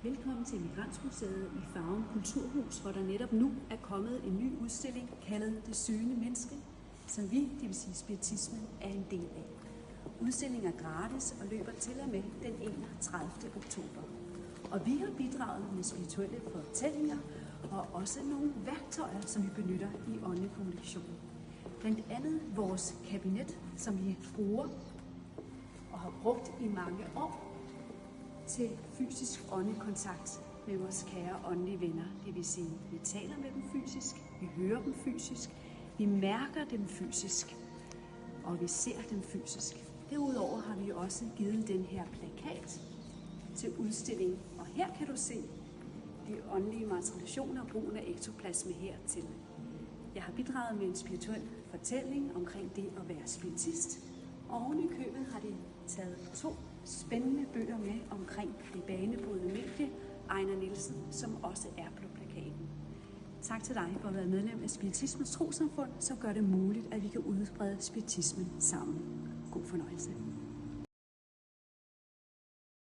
Velkommen til Emigrantmuseet i Farum Kulturhus, hvor der netop nu er kommet en ny udstilling kaldet Det Søgende Menneske, som vi, det vil sige spiritismen, er en del af. Udstillingen er gratis og løber til og med den 31. oktober. Og vi har bidraget med spirituelle fortællinger og også nogle værktøjer, som vi benytter i åndelig kommunikation. Blandt andet vores kabinet, som vi bruger og har brugt i mange år til fysisk åndelig kontakt med vores kære åndelige venner. Det vil sige, at vi taler med dem fysisk, vi hører dem fysisk, vi mærker dem fysisk, og vi ser dem fysisk. Derudover har vi også givet den her plakat til udstilling, og her kan du se de åndelige materialisationer og brugen af ektoplasme hertil. Jeg har bidraget med en spirituel fortælling omkring det at være spiritist, og oven i købet har de taget 2 spændende bøger med omkring det banebrydende medie, Ejner Nielsen, som også er på plakaten. Tak til dig for at være medlem af Spiritismens Trossamfund, som gør det muligt, at vi kan udbrede spiritismen sammen. God fornøjelse.